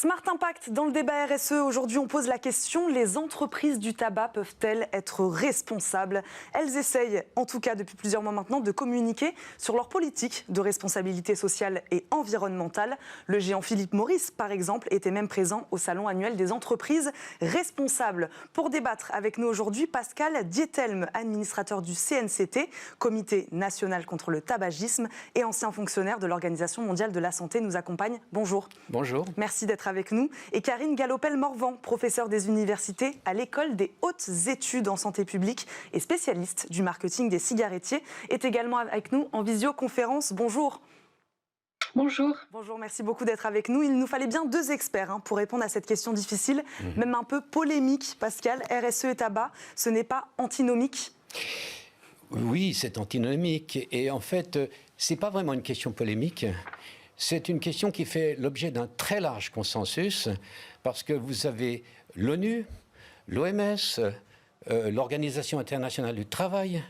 Smart Impact, dans le débat RSE, aujourd'hui on pose la question, les entreprises du tabac peuvent-elles être responsables? Elles essayent, en tout cas depuis plusieurs mois maintenant, de communiquer sur leur politique de responsabilité sociale et environnementale. Le géant Philip Morris, par exemple, était même présent au salon annuel des entreprises responsables. Pour débattre avec nous aujourd'hui, Pascal Dietelme, administrateur du CNCT, Comité national contre le tabagisme, et ancien fonctionnaire de l'Organisation mondiale de la santé, nous accompagne. Bonjour. Bonjour. Merci d'être avec nous. Et Karine Galopel-Morvan, professeure des universités à l'École des hautes études en santé publique et spécialiste du marketing des cigarettiers, est également avec nous en visioconférence. Bonjour. Bonjour. Bonjour, merci beaucoup d'être avec nous. Il nous fallait bien deux experts pour répondre à cette question difficile, même un peu polémique. Pascal, RSE et tabac, ce n'est pas antinomique? Oui, c'est antinomique. Et en fait, ce n'est pas vraiment une question polémique. C'est une question qui fait l'objet d'un très large consensus, parce que vous avez l'ONU, l'OMS, l'Organisation internationale du travail,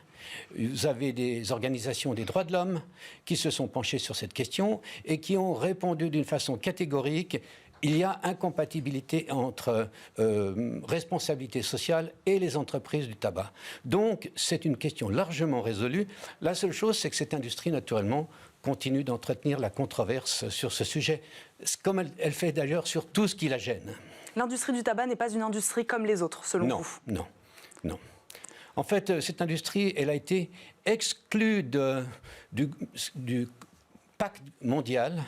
vous avez des organisations des droits de l'homme qui se sont penchées sur cette question et qui ont répondu d'une façon catégorique. Il y a incompatibilité entre responsabilité sociale et les entreprises du tabac. Donc, c'est une question largement résolue. La seule chose, c'est que cette industrie, naturellement, continue d'entretenir la controverse sur ce sujet, comme elle fait d'ailleurs sur tout ce qui la gêne. L'industrie du tabac n'est pas une industrie comme les autres, selon vous? Non. En fait, cette industrie, elle a été exclue du Pacte mondial,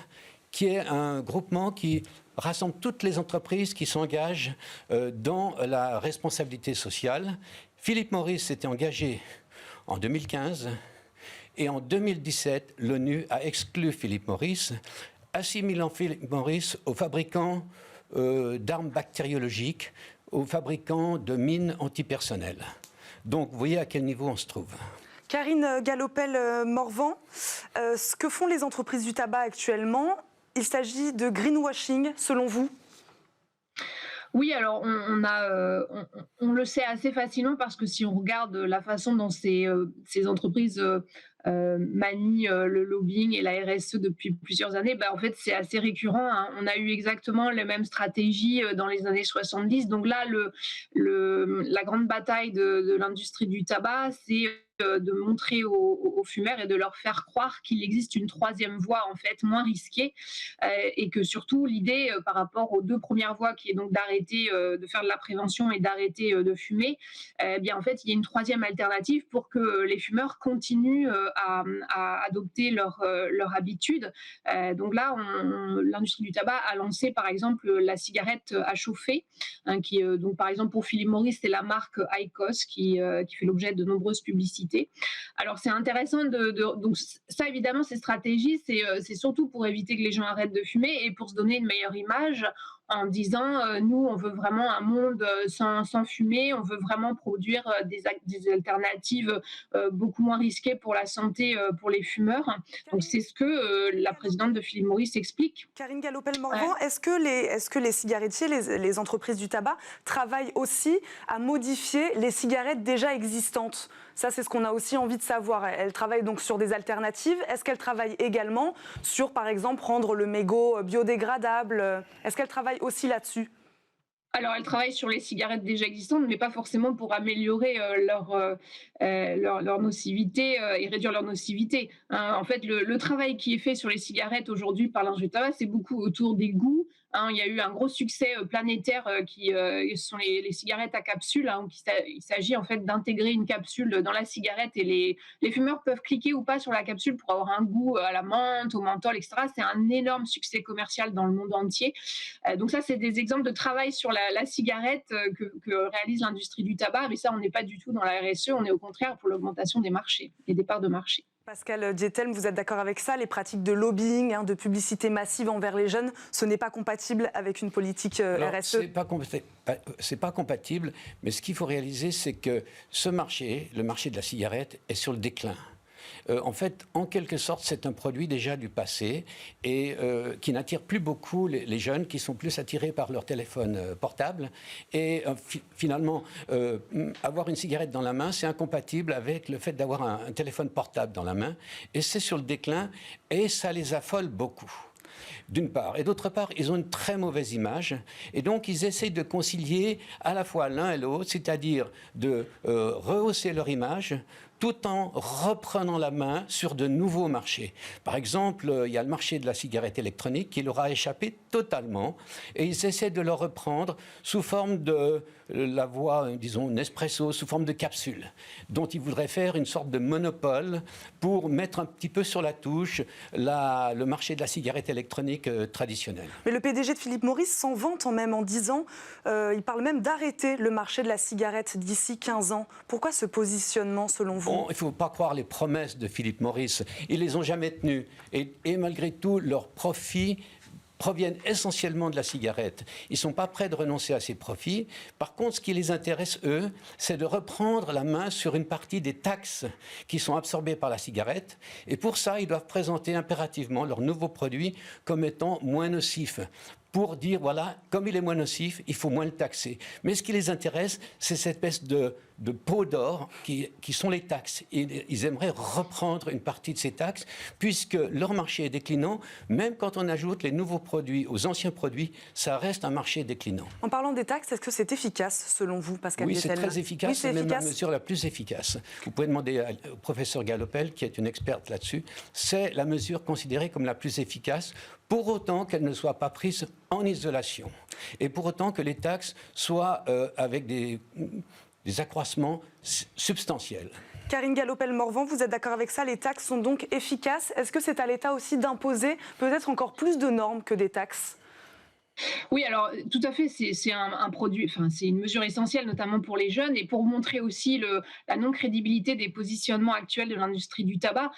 qui est un groupement qui rassemble toutes les entreprises qui s'engagent dans la responsabilité sociale. Philip Morris s'était engagé en 2015 et en 2017, l'ONU a exclu Philip Morris, assimilant Philip Morris aux fabricants d'armes bactériologiques, aux fabricants de mines antipersonnelles. Donc, vous voyez à quel niveau on se trouve. Karine Galopel-Morvan, ce que font les entreprises du tabac actuellement, il s'agit de greenwashing, selon vous? Oui, alors on le sait assez facilement parce que si on regarde la façon dont ces entreprises manient le lobbying et la RSE depuis plusieurs années, en fait c'est assez récurrent. On a eu exactement les mêmes stratégies dans les années 70. Donc là, la grande bataille de l'industrie du tabac, c'est de montrer aux fumeurs et de leur faire croire qu'il existe une troisième voie en fait moins risquée et que surtout l'idée par rapport aux deux premières voies qui est donc d'arrêter de faire de la prévention et d'arrêter de fumer, bien en fait il y a une troisième alternative pour que les fumeurs continuent à adopter leur habitude. Donc là l'industrie du tabac a lancé par exemple la cigarette à chauffer qui donc par exemple pour Philip Morris c'est la marque IQOS qui fait l'objet de nombreuses publicités. Alors c'est intéressant donc ça évidemment ces stratégies c'est surtout pour éviter que les gens arrêtent de fumer et pour se donner une meilleure image en disant nous on veut vraiment un monde sans fumée, on veut vraiment produire des alternatives beaucoup moins risquées pour la santé pour les fumeurs. Donc c'est ce que la présidente de Philip Morris explique. Karine Galopel-Morvan, est-ce que les cigarettiers, les entreprises du tabac travaillent aussi à modifier les cigarettes déjà existantes? Ça, c'est ce qu'on a aussi envie de savoir. Elles travaillent donc sur des alternatives. Est-ce qu'elles travaillent également sur, par exemple, rendre le mégot biodégradable? Est-ce qu'elles travaillent aussi là-dessus? Alors, elles travaillent sur les cigarettes déjà existantes, mais pas forcément pour améliorer leur nocivité et réduire leur nocivité. En fait, le travail qui est fait sur les cigarettes aujourd'hui par l'industrie du tabac, c'est beaucoup autour des goûts. Il y a eu un gros succès planétaire qui sont les cigarettes à capsule. Il s'agit en fait d'intégrer une capsule dans la cigarette et les fumeurs peuvent cliquer ou pas sur la capsule pour avoir un goût à la menthe, au menthol, etc. C'est un énorme succès commercial dans le monde entier. Donc ça, c'est des exemples de travail sur la cigarette que réalise l'industrie du tabac. Mais ça, on n'est pas du tout dans la RSE. On est au contraire pour l'augmentation des marchés et des parts de marché. Pascal Dietelme, vous êtes d'accord avec ça? Les pratiques de lobbying, de publicité massive envers les jeunes, ce n'est pas compatible avec une politique RSE? C'est pas compatible, mais ce qu'il faut réaliser, c'est que ce marché, le marché de la cigarette, est sur le déclin. En fait, en quelque sorte, c'est un produit déjà du passé et qui n'attire plus beaucoup les jeunes qui sont plus attirés par leur téléphone portable. Et finalement, avoir une cigarette dans la main, c'est incompatible avec le fait d'avoir un téléphone portable dans la main. Et c'est sur le déclin et ça les affole beaucoup. d'une part. Et d'autre part, ils ont une très mauvaise image. Et donc, ils essayent de concilier à la fois l'un et l'autre, c'est-à-dire de rehausser leur image, tout en reprenant la main sur de nouveaux marchés. Par exemple, il y a le marché de la cigarette électronique qui leur a échappé totalement et ils essaient de le reprendre sous forme de la voie, disons, Nespresso, sous forme de capsule, dont ils voudraient faire une sorte de monopole pour mettre un petit peu sur la touche le marché de la cigarette électronique traditionnelle. Mais le PDG de Philip Morris s'en vante même en disant, il parle même d'arrêter le marché de la cigarette d'ici 15 ans. Pourquoi ce positionnement selon vous ? Bon, il ne faut pas croire les promesses de Philip Morris. Ils ne les ont jamais tenues. Et malgré tout, leurs profits proviennent essentiellement de la cigarette. Ils ne sont pas prêts de renoncer à ces profits. Par contre, ce qui les intéresse, eux, c'est de reprendre la main sur une partie des taxes qui sont absorbées par la cigarette. Et pour ça, ils doivent présenter impérativement leurs nouveaux produits comme étant moins nocifs. Pour dire, voilà, comme il est moins nocif, il faut moins le taxer. Mais ce qui les intéresse, c'est cette espèce de pot d'or qui sont les taxes. Et ils aimeraient reprendre une partie de ces taxes, puisque leur marché est déclinant. Même quand on ajoute les nouveaux produits aux anciens produits, ça reste un marché déclinant. En parlant des taxes, est-ce que c'est efficace, selon vous, Pascal Oui, Guettel ? c'est très efficace. Oui, c'est même la mesure la plus efficace. Vous pouvez demander au professeur Galopel, qui est une experte là-dessus. C'est la mesure considérée comme la plus efficace, pour autant qu'elle ne soit pas prise en isolation. Et pour autant que les taxes soient avec des accroissements substantiels. Karine Galopel-Morvan, vous êtes d'accord avec ça? Les taxes sont donc efficaces. Est-ce que c'est à l'État aussi d'imposer peut-être encore plus de normes que des taxes? Oui, alors tout à fait, c'est un produit, enfin c'est une mesure essentielle, notamment pour les jeunes, et pour montrer aussi la non-crédibilité des positionnements actuels de l'industrie du tabac.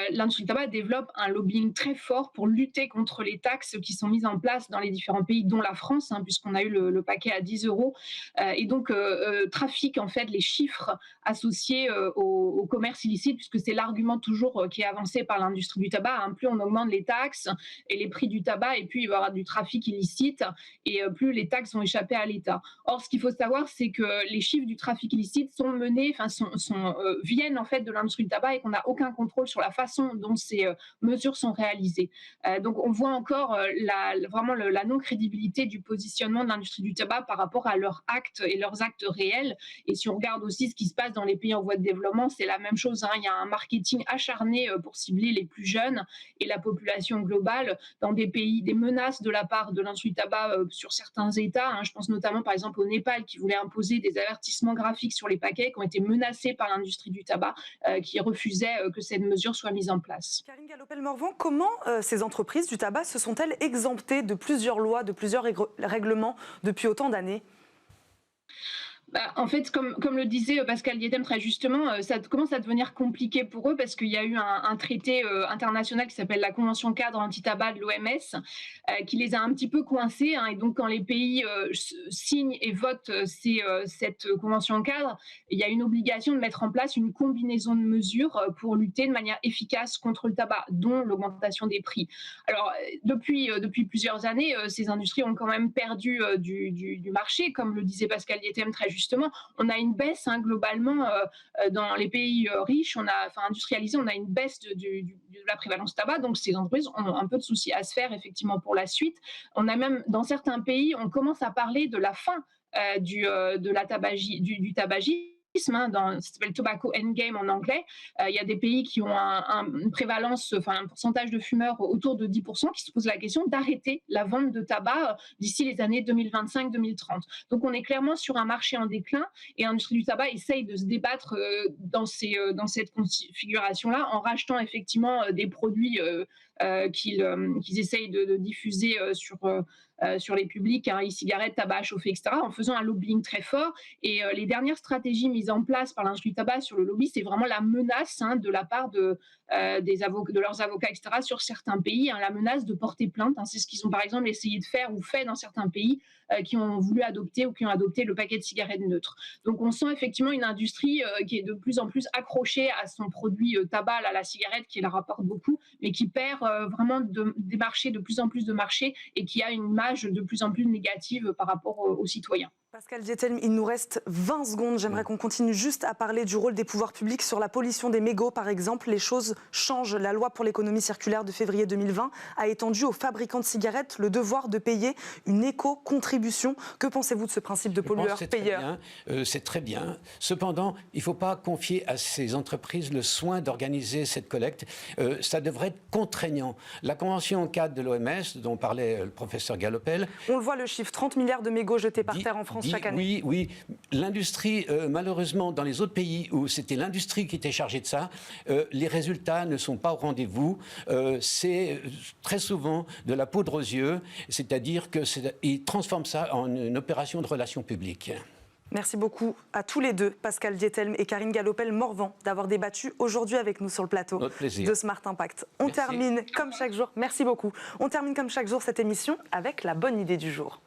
L'industrie du tabac développe un lobbying très fort pour lutter contre les taxes qui sont mises en place dans les différents pays, dont la France, puisqu'on a eu le paquet à 10 €, et donc trafique en fait les chiffres associés au commerce illicite, puisque c'est l'argument toujours qui est avancé par l'industrie du tabac. Plus on augmente les taxes et les prix du tabac, et plus il va y avoir du trafic illicite, et plus les taxes vont échapper à l'État. Or, ce qu'il faut savoir, c'est que les chiffres du trafic illicite sont menés, viennent en fait de l'industrie du tabac, et qu'on n'a aucun contrôle sur la façon dont ces mesures sont réalisées. Donc, on voit encore vraiment la non-crédibilité du positionnement de l'industrie du tabac par rapport à leurs actes et leurs actes réels. Et si on regarde aussi ce qui se passe dans les pays en voie de développement, c'est la même chose. Il y a un marketing acharné pour cibler les plus jeunes et la population globale dans des pays, des menaces de la part de l'industrie du tabac sur certains États. Je pense notamment par exemple au Népal, qui voulait imposer des avertissements graphiques sur les paquets, qui ont été menacés par l'industrie du tabac, qui refusait que cette mesure soit mise en place. Karine Galopel-Morvan, comment ces entreprises du tabac se sont-elles exemptées de plusieurs lois, de plusieurs règlements depuis autant d'années ? En fait, comme le disait Pascal Guettel très justement, ça commence à devenir compliqué pour eux, parce qu'il y a eu un traité international qui s'appelle la Convention cadre anti-tabac de l'OMS, qui les a un petit peu coincés. Et donc, quand les pays signent et votent cette convention cadre, il y a une obligation de mettre en place une combinaison de mesures pour lutter de manière efficace contre le tabac, dont l'augmentation des prix. Alors, depuis plusieurs années, ces industries ont quand même perdu du marché, comme le disait Pascal Guettel très justement. On a une baisse globalement dans les pays riches, industrialisés, on a une baisse de la prévalence tabac, donc ces entreprises ont un peu de soucis à se faire effectivement pour la suite. On a même, dans certains pays, on commence à parler de la fin du tabagisme, ça s'appelle Tobacco Endgame en anglais. Il y a des pays qui ont une prévalence, un pourcentage de fumeurs autour de 10%, qui se posent la question d'arrêter la vente de tabac d'ici les années 2025-2030. Donc on est clairement sur un marché en déclin, et l'industrie du tabac essaye de se débattre dans cette configuration-là, en rachetant effectivement des produits qu'ils essayent de diffuser sur les publics, e-cigarettes, tabac à chauffer, etc., en faisant un lobbying très fort. Et les dernières stratégies mises en place par l'industrie du tabac sur le lobby, c'est vraiment la menace de la part de leurs avocats, etc., sur certains pays, la menace de porter plainte. C'est ce qu'ils ont par exemple essayé de faire ou fait dans certains pays qui ont voulu adopter ou qui ont adopté le paquet de cigarettes neutres. Donc on sent effectivement une industrie qui est de plus en plus accrochée à son produit tabac, à la cigarette, qui la rapporte beaucoup, mais qui perd vraiment des marchés, de plus en plus de marchés, et qui a une image de plus en plus négative par rapport aux citoyens. Pascal Diethelm, il nous reste 20 secondes. J'aimerais qu'on continue juste à parler du rôle des pouvoirs publics sur la pollution des mégots, par exemple. Les choses changent. La loi pour l'économie circulaire de février 2020 a étendu aux fabricants de cigarettes le devoir de payer une éco-contribution. Que pensez-vous de ce principe de pollueur-payeur ? C'est très bien. Cependant, il ne faut pas confier à ces entreprises le soin d'organiser cette collecte. Ça devrait être contraignant. La convention cadre de l'OMS, dont parlait le professeur Galopel... On le voit, le chiffre, 30 milliards de mégots jetés par terre en France chaque année. Oui. L'industrie, malheureusement, dans les autres pays où c'était l'industrie qui était chargée de ça, les résultats ne sont pas au rendez-vous. C'est très souvent de la poudre aux yeux, c'est-à-dire qu'ils transforment ça en une opération de relations publiques. Merci beaucoup à tous les deux, Pascal Diethelm et Karine Galopel-Morvan, d'avoir débattu aujourd'hui avec nous sur le plateau de Smart Impact. On termine comme chaque jour. Merci beaucoup. On termine comme chaque jour cette émission avec la bonne idée du jour.